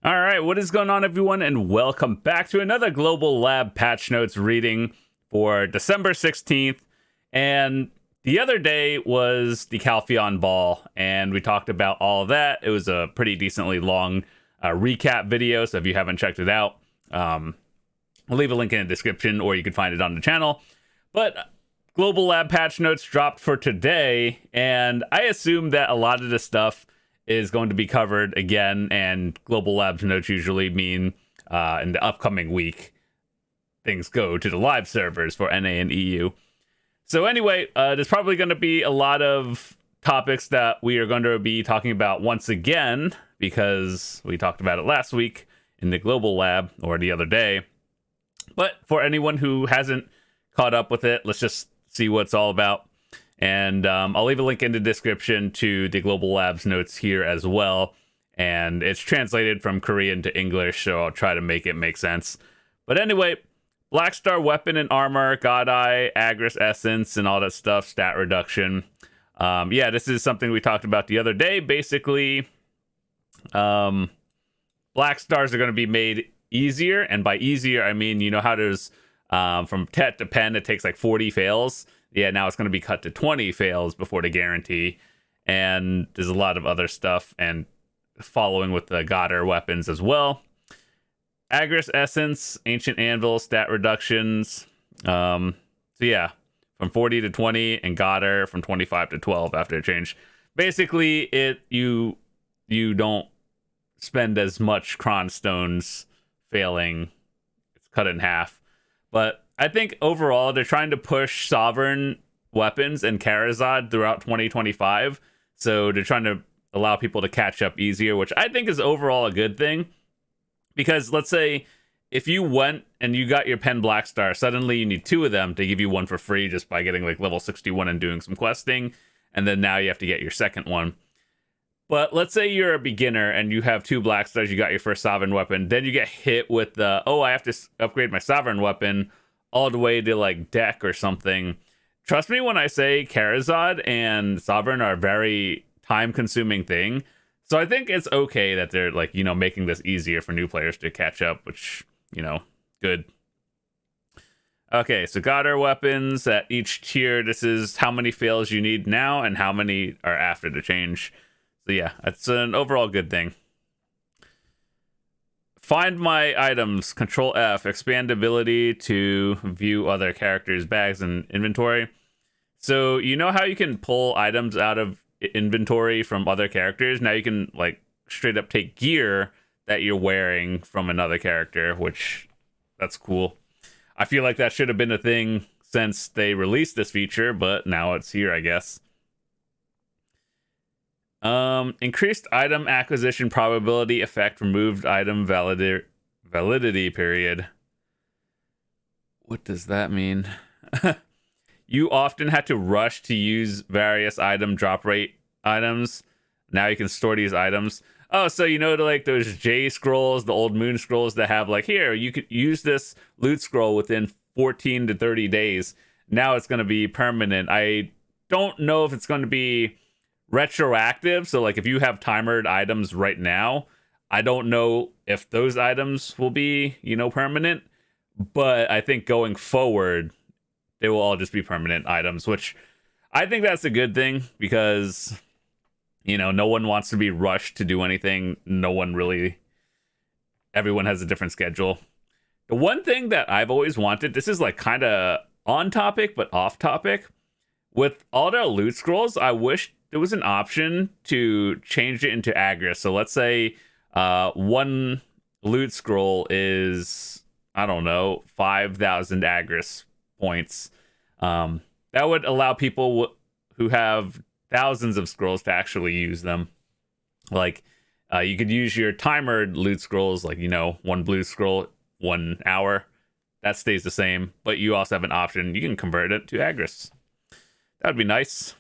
All right, what is going on, everyone, and welcome back to another Global Lab patch notes reading for December 16th. And the other day was the Calpheon Ball, and we talked about all of that. It was a pretty decently long recap video, so if you haven't checked it out, I'll leave a link in the description, or you can find it on the channel. But Global Lab patch notes dropped for today, and I assume that a lot of this stuff is going to be covered again, and Global Labs notes usually mean in the upcoming week things go to the live servers for NA and EU. So anyway, there's probably going to be a lot of topics that we are going to be talking about once again, because we talked about it last week in the Global Lab, or the other day. But for anyone who hasn't caught up with it, let's just see what it's all about. And I'll leave a link in the description to the Global Labs notes here as well. And it's translated from Korean to English, so I'll try to make it make sense. But anyway, Blackstar Weapon and Armor, God Eye, Agris Essence, and all that stuff, stat reduction. Yeah, this is something we talked about the other day. Basically, Black Stars are going to be made easier. And by easier, I mean, you know how there's from Tet to Pen, it takes like 40 fails. Yeah, now it's going to be cut to 20 fails before the guarantee. And there's a lot of other stuff, and following with the Godder weapons as well. Agris Essence, Ancient Anvil, stat reductions. So yeah, from 40 to 20, and Godder from 25 to 12 after a change. Basically, you don't spend as much Cron Stones failing. It's cut in half. But I think overall, they're trying to push Sovereign weapons and Karazad throughout 2025. So they're trying to allow people to catch up easier, which I think is overall a good thing. Because let's say if you went and you got your Pen Blackstar, suddenly you need two of them to give you one for free just by getting like level 61 and doing some questing. And then now you have to get your second one. But let's say you're a beginner and you have two Blackstars, you got your first Sovereign weapon, then you get hit with the, oh, I have to upgrade my Sovereign weapon all the way to like Deck or something. Trust me when I say Karazad and Sovereign are a very time-consuming thing. So I think it's okay that they're like, you know, making this easier for new players to catch up, which, you know, good. Okay, so Godder weapons at each tier. This is how many fails you need now and how many are after the change. So yeah, that's an overall good thing. Find my items, Control F, expand ability to view other characters' bags and inventory. So you know how you can pull items out of inventory from other characters? Now you can like straight up take gear that you're wearing from another character, which that's cool. I feel like that should have been a thing since they released this feature, but now it's here, I guess. Increased item acquisition probability effect, removed item validity period. What does that mean? You often had to rush to use various item drop rate items. Now you can store these items. Oh, so you know, like those J scrolls, the old moon scrolls that have like, here, you could use this loot scroll within 14 to 30 days. Now it's going to be permanent. I don't know if it's going to be retroactive, so like if you have timered items right now, I don't know if those items will be, you know, permanent, but I think going forward they will all just be permanent items, which I think that's a good thing, because, you know, no one wants to be rushed to do anything. Everyone has a different schedule. The one thing that I've always wanted, this is like kind of on topic but off topic, with all their loot scrolls, I wish there was an option to change it into Agris. So let's say one loot scroll is, I don't know, 5,000 Agris points. That would allow people who have thousands of scrolls to actually use them. Like, you could use your timered loot scrolls, like, you know, one blue scroll, 1 hour. That stays the same, but you also have an option. You can convert it to Agris. That would be nice.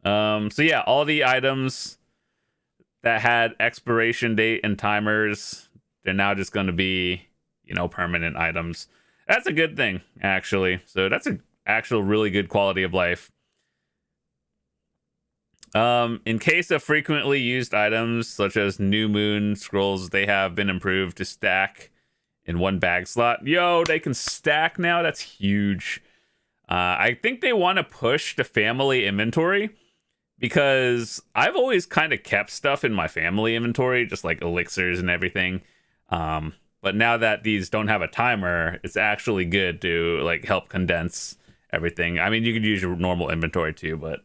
So yeah, all the items that had expiration date and timers, they're now just going to be, you know, permanent items. That's a good thing, actually. So that's an actual really good quality of life. In case of frequently used items such as new moon scrolls, they have been improved to stack in one bag slot. Yo, they can stack now. That's huge. I think they want to push the family inventory because I've always kind of kept stuff in my family inventory, just like elixirs and everything. But now that these don't have a timer, it's actually good to like help condense everything. I mean, you could use your normal inventory too, but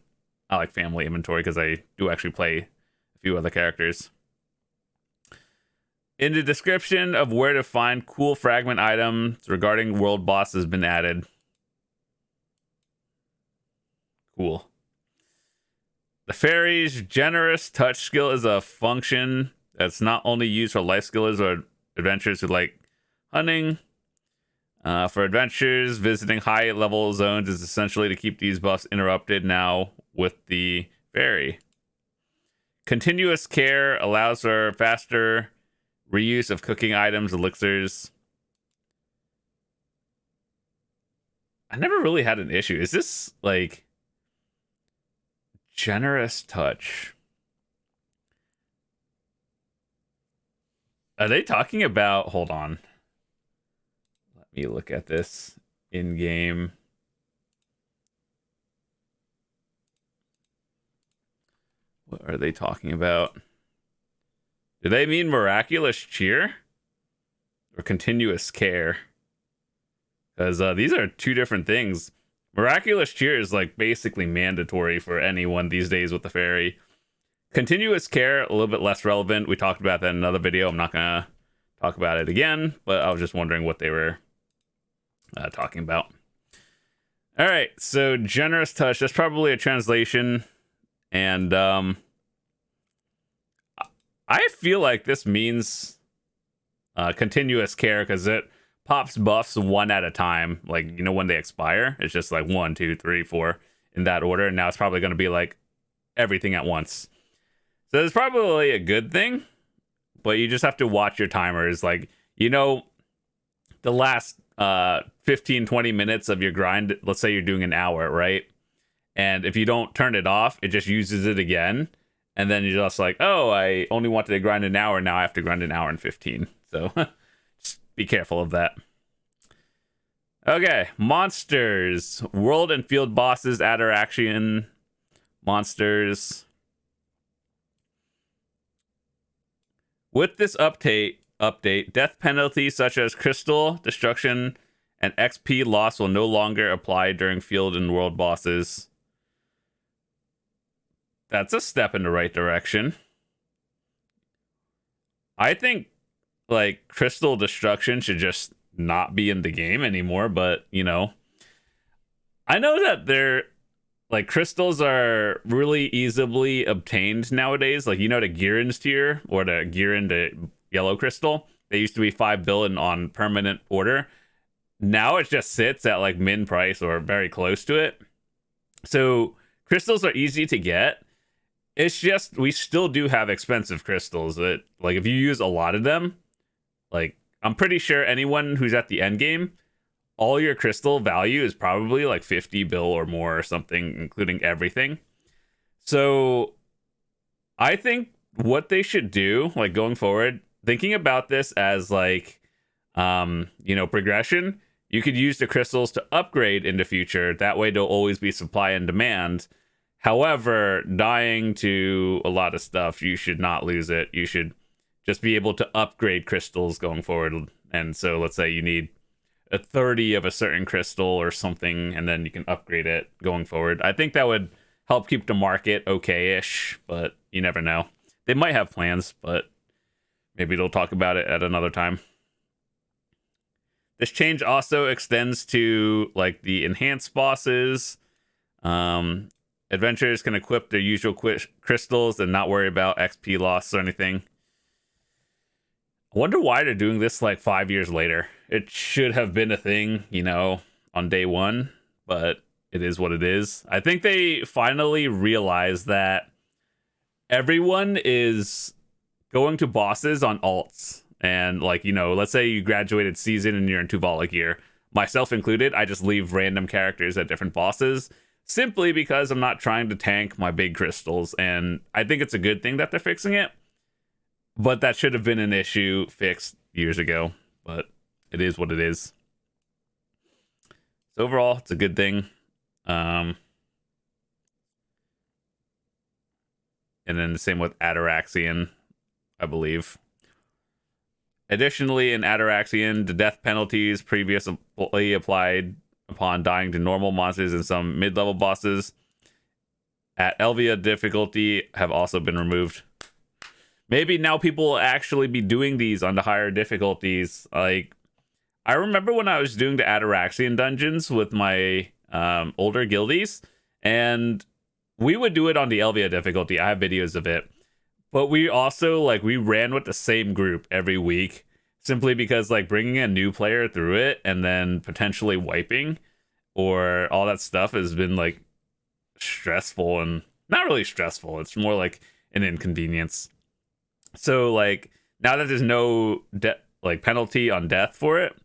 I like family inventory because I do actually play a few other characters. In the description of where to find cool fragment items regarding world boss has been added. Cool. The fairy's generous touch skill is a function that's not only used for life skillers or adventurers who like hunting. For adventurers, visiting high level zones is essentially to keep these buffs interrupted now with the fairy. Continuous care allows for faster reuse of cooking items, elixirs. I never really had an issue. Is this like generous touch? Are they talking about, hold on. Let me look at this in game. What are they talking about? Do they mean miraculous cheer or continuous care? Because these are two different things. Miraculous cheer is like basically mandatory for anyone these days with the fairy. Continuous care, a little bit less relevant. We talked about that in another video. I'm not going to talk about it again, but I was just wondering what they were talking about. All right, so generous touch. That's probably a translation. And I feel like this means continuous care because it pops buffs one at a time. Like, you know, when they expire, it's just like 1, 2, 3, 4 in that order. And now it's probably going to be like everything at once. So it's probably a good thing, but you just have to watch your timers. Like, you know, the last 15, 20 minutes of your grind, let's say you're doing an hour, right? And if you don't turn it off, it just uses it again. And then you're just like, oh, I only wanted to grind an hour. Now I have to grind an hour and 15. So just be careful of that. Okay, monsters. World and field bosses, interaction. Monsters. With this update, death penalties such as crystal destruction and XP loss will no longer apply during field and world bosses. That's a step in the right direction. I think like crystal destruction should just not be in the game anymore, but you know, I know that they're like crystals are really easily obtained nowadays. Like, you know, the Girin's tier or the Girin, the yellow crystal, they used to be 5 billion on permanent order. Now it just sits at like min price or very close to it. So crystals are easy to get. It's just we still do have expensive crystals that, like, if you use a lot of them, like, I'm pretty sure anyone who's at the end game, all your crystal value is probably like 50 bill or more or something, including everything. So I think what they should do, like going forward, thinking about this as like, you know, progression, you could use the crystals to upgrade in the future. That way there'll always be supply and demand. However, dying to a lot of stuff, you should not lose it. You should just be able to upgrade crystals going forward. And so let's say you need a 30 of a certain crystal or something, and then you can upgrade it going forward. I think that would help keep the market okay-ish, but you never know. They might have plans, but maybe they'll talk about it at another time. This change also extends to like the enhanced bosses. Adventurers can equip their usual crystals and not worry about XP loss or anything. I wonder why they're doing this like 5 years later. It should have been a thing, you know, on day one, but it is what it is. I think they finally realized that everyone is going to bosses on alts. And like, you know, let's say you graduated season and you're in Tuvala gear, myself included, I just leave random characters at different bosses. simply because I'm not trying to tank my big crystals. And I think it's a good thing that they're fixing it. But that should have been an issue fixed years ago. But it is what it is. So overall, it's a good thing. And then the same with Ataraxian, I believe. Additionally, in Ataraxian, the death penalties previously applied upon dying to normal monsters and some mid-level bosses at Elvia difficulty have also been removed. Maybe now people will actually be doing these on the higher difficulties. Like, I remember when I was doing the Ataraxian dungeons with my older guildies, and we would do it on the Elvia difficulty. I have videos of it. But we also, like, we ran with the same group every week, simply because, like, bringing a new player through it and then potentially wiping or all that stuff has been, like, stressful, and not really stressful. It's more like an inconvenience. So, like, now that there's no penalty on death for it,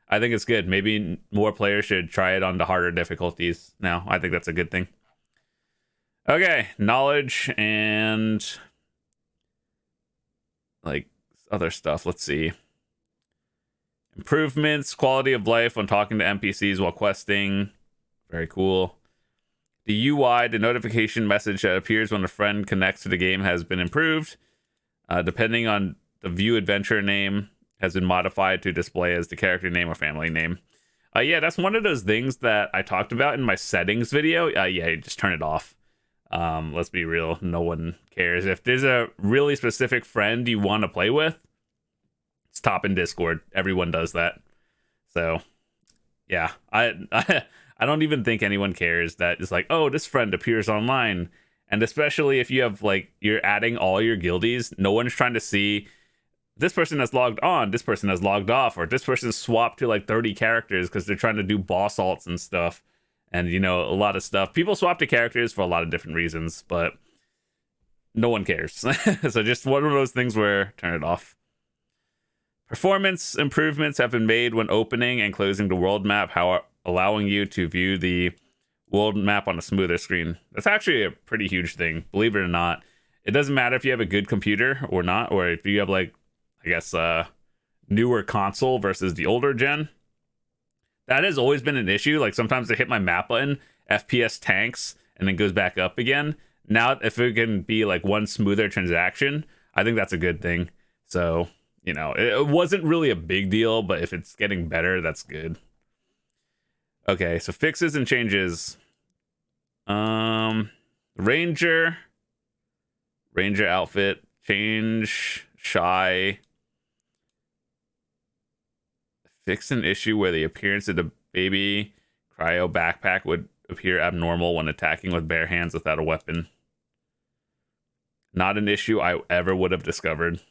I think it's good. Maybe more players should try it on the harder difficulties now. I think that's a good thing. Okay, knowledge and like other stuff. Let's see. Improvements, quality of life when talking to NPCs while questing. Very cool. The UI, the notification message that appears when a friend connects to the game, has been improved. Depending on the view adventure name, has been modified to display as the character name or family name. Yeah, that's one of those things that I talked about in my settings video. Yeah, just turn it off. Let's be real, no one cares. If there's a really specific friend you want to play with, it's top in Discord. Everyone does that. So yeah, I don't even think anyone cares that it's like, oh, this friend appears online. And especially if you have, like, you're adding all your guildies, no one's trying to see this person has logged on, this person has logged off, or this person swapped to like 30 characters because they're trying to do boss alts and stuff. And, you know, a lot of stuff. People swap to characters for a lot of different reasons, but no one cares. So just one of those things where turn it off. Performance improvements have been made when opening and closing the world map, allowing you to view the world map on a smoother screen. That's actually a pretty huge thing, believe it or not. It doesn't matter if you have a good computer or not, or if you have, like, I guess, newer console versus the older gen. That has always been an issue. Like, sometimes I hit my map button, FPS tanks, and then goes back up again. Now, if it can be like one smoother transaction, I think that's a good thing. So, you know, it wasn't really a big deal, but if it's getting better, that's good. Okay, so fixes and changes. Ranger outfit change, shy. Fix an issue where the appearance of the baby cryo backpack would appear abnormal when attacking with bare hands without a weapon. Not an issue I ever would have discovered.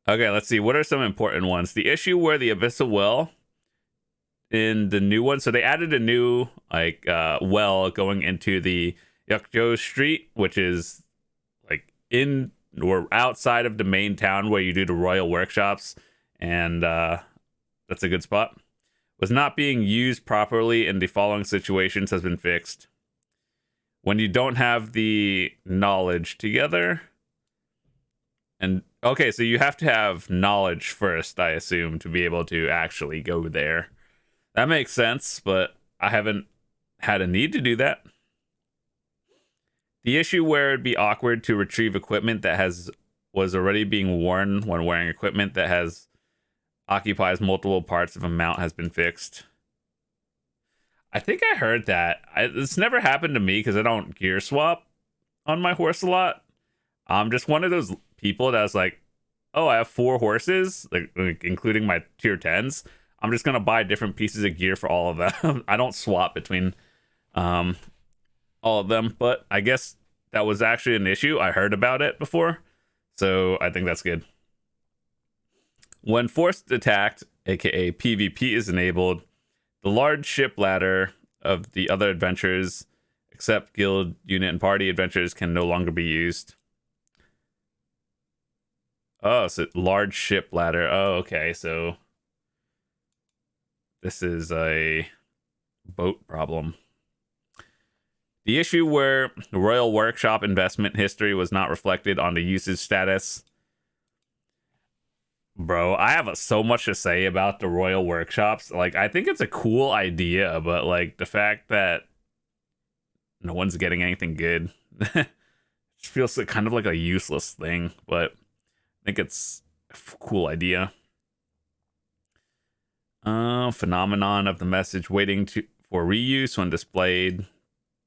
Okay, let's see. What are some important ones? The issue where the abyssal well in the new one. So they added a new well going into the Yukjo Street, which is like in or outside of the main town where you do the royal workshops, and that's a good spot. Was not being used properly in the following situations has been fixed. When you don't have the knowledge together, and okay, so you have to have knowledge first, I assume, to be able to actually go there. That makes sense, but I haven't had a need to do that. The issue where it'd be awkward to retrieve equipment that was already being worn when wearing equipment that occupies multiple parts of a mount has been fixed. I think I heard that. It's never happened to me because I don't gear swap on my horse a lot. I'm just one of those people that's like, oh, I have 4 horses, like including my tier 10s. I'm just gonna buy different pieces of gear for all of them. I don't swap between all of them, but I guess that was actually an issue. I heard about it before, so I think that's good. When forced attacked, aka PvP, is enabled, the large ship ladder of the other adventures, except guild, unit, and party adventures, can no longer be used. Oh, so large ship ladder. Oh, okay, so this is a Boat problem. The issue where the Royal Workshop investment history was not reflected on the usage status. Bro, I have so much to say about the Royal Workshops. Like, I think it's a cool idea, but like the fact that no one's getting anything good feels like kind of like a useless thing, but I think it's a cool idea. Phenomenon of the message waiting for reuse when displayed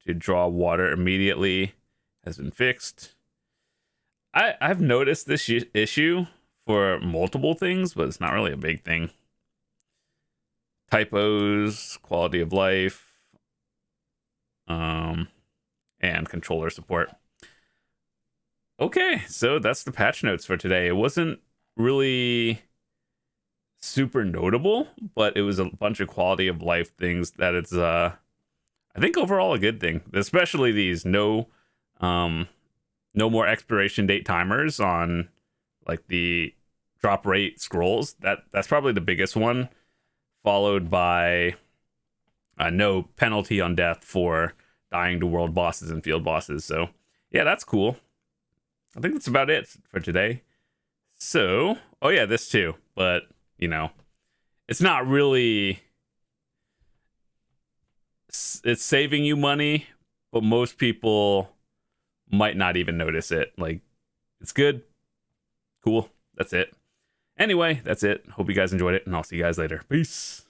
to draw water immediately has been fixed. I've noticed this issue for multiple things, but it's not really a big thing. Typos, quality of life, and controller support. Okay, so that's the patch notes for today. It wasn't really super notable, but it was a bunch of quality of life things that it's I think overall a good thing, especially these no more expiration date timers on like the drop rate scrolls. That's probably the biggest one, followed by no penalty on death for dying to world bosses and field bosses. So yeah, that's cool. I think that's about it for today. So, oh yeah, this too, but you know, it's not really, it's saving you money, but most people might not even notice it. Like, it's good. Cool. That's it. Anyway, that's it. Hope you guys enjoyed it, and I'll see you guys later. Peace.